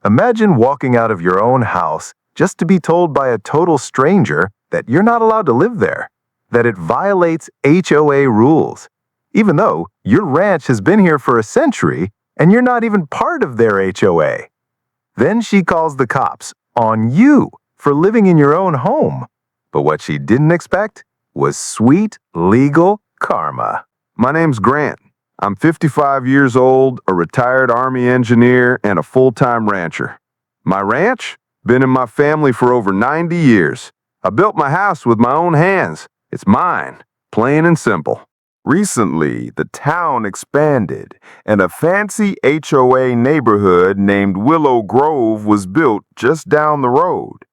Imagine walking out of your own house just to be told by a total stranger that you're not allowed to live there, that it violates HOA rules, even though your ranch has been here for a century and you're not even part of their HOA. Then she calls the cops on you for living in your own home. But what she didn't expect was sweet legal karma. My name's Grant. I'm 55 years old, a retired Army engineer, and a full-time rancher. My ranch? Been in my family for over 90 years. I built my house with my own hands. It's mine, plain and simple. Recently, the town expanded, and a fancy HOA neighborhood named Willow Grove was built just down the road.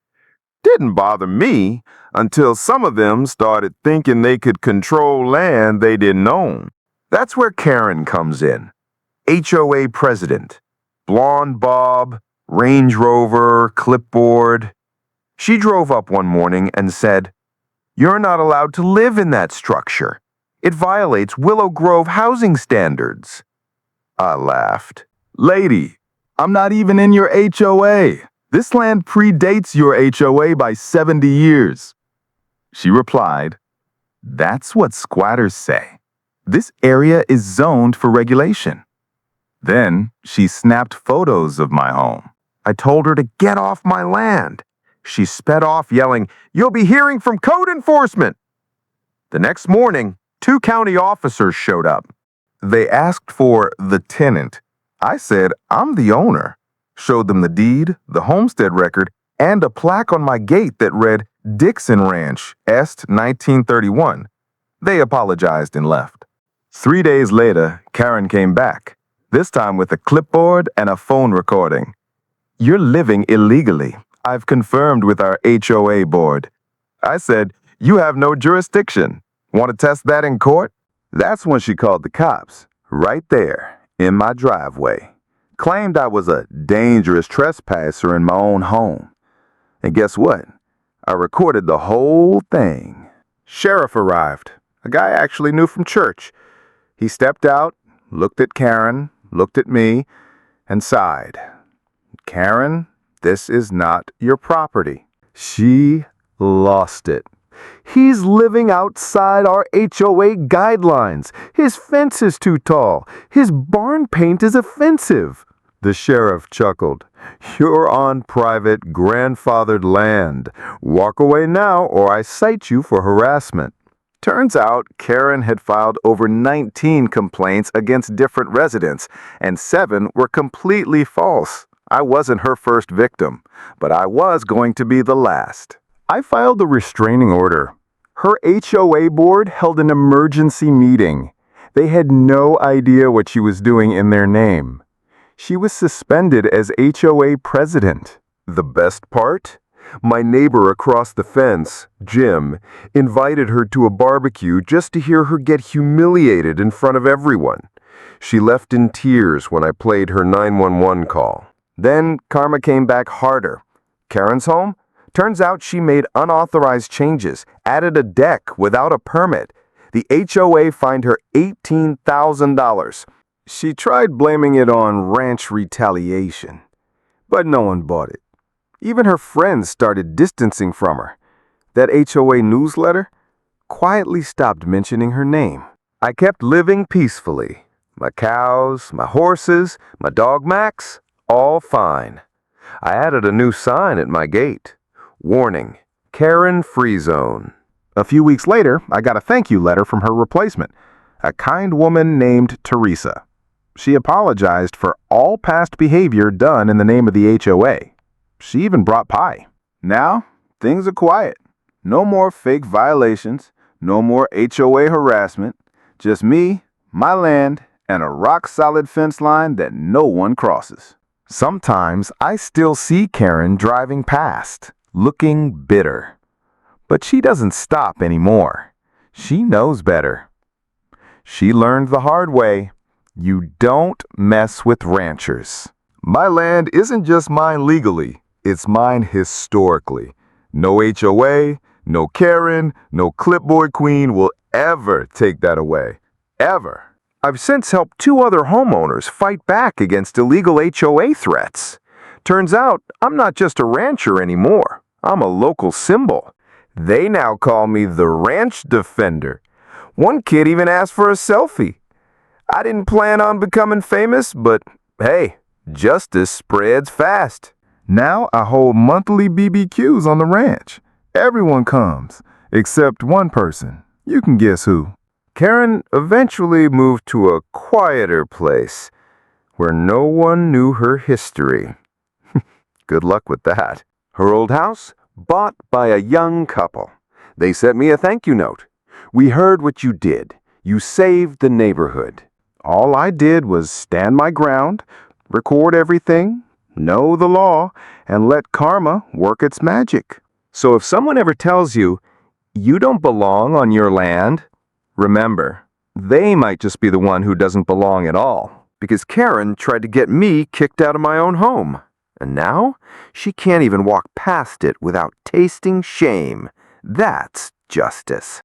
Didn't bother me until some of them started thinking they could control land they didn't own. That's where Karen comes in. HOA president. Blonde bob, Range Rover, clipboard. She drove up one morning and said, "You're not allowed to live in that structure. It violates Willow Grove housing standards." I laughed. "Lady, I'm not even in your HOA. This land predates your HOA by 70 years. She replied, "That's what squatters say. This area is zoned for regulation." Then she snapped photos of my home. I told her to get off my land. She sped off yelling, "You'll be hearing from code enforcement." The next morning, 2 county officers showed up. They asked for the tenant. I said, "I'm the owner." Showed them the deed, the homestead record, and a plaque on my gate that read Dixon Ranch, Est 1931. They apologized and left. 3 days later, Karen came back, this time with a clipboard and a phone recording. "You're living illegally. I've confirmed with our HOA board." I said, "You have no jurisdiction. Want to test that in court?" That's when she called the cops, right there, in my driveway. Claimed I was a dangerous trespasser in my own home. And guess what? I recorded the whole thing. Sheriff arrived, a guy I actually knew from church. He stepped out, looked at Karen, looked at me, and sighed. "Karen, this is not your property." She lost it. "He's living outside our HOA guidelines. His fence is too tall. His barn paint is offensive." The sheriff chuckled. "You're on private, grandfathered land. Walk away now or I cite you for harassment." Turns out Karen had filed over 19 complaints against different residents, and 7 were completely false. I wasn't her first victim, but I was going to be the last. I filed a restraining order. Her HOA board held an emergency meeting. They had no idea what she was doing in their name. She was suspended as HOA president. The best part? My neighbor across the fence, Jim, invited her to a barbecue just to hear her get humiliated in front of everyone. She left in tears when I played her 911 call. Then karma came back harder. Karen's home? Turns out she made unauthorized changes, added a deck without a permit. The HOA fined her $18,000. She tried blaming it on ranch retaliation, but no one bought it. Even her friends started distancing from her. That HOA newsletter quietly stopped mentioning her name. I kept living peacefully. My cows, my horses, my dog Max, all fine. I added a new sign at my gate. Warning, Karen Free Zone. A few weeks later, I got a thank you letter from her replacement, a kind woman named Teresa. She apologized for all past behavior done in the name of the HOA. She even brought pie. Now, things are quiet. No more fake violations, no more HOA harassment. Just me, my land, and a rock-solid fence line that no one crosses. Sometimes I still see Karen driving past, looking bitter. But she doesn't stop anymore. She knows better. She learned the hard way. You don't mess with ranchers. My land isn't just mine legally, it's mine historically. No HOA, no Karen, no clipboard queen will ever take that away. Ever. I've since helped 2 other homeowners fight back against illegal HOA threats. Turns out, I'm not just a rancher anymore. I'm a local symbol. They now call me the Ranch Defender. One kid even asked for a selfie. I didn't plan on becoming famous, but hey, justice spreads fast. Now I hold monthly BBQs on the ranch. Everyone comes, except one person. You can guess who. Karen eventually moved to a quieter place where no one knew her history. Good luck with that. Her old house, bought by a young couple. They sent me a thank you note. We heard what you did. You saved the neighborhood. All I did was stand my ground, record everything, know the law, and let karma work its magic. So if someone ever tells you, you don't belong on your land, remember, they might just be the one who doesn't belong at all. Because Karen tried to get me kicked out of my own home. And now, she can't even walk past it without tasting shame. That's justice.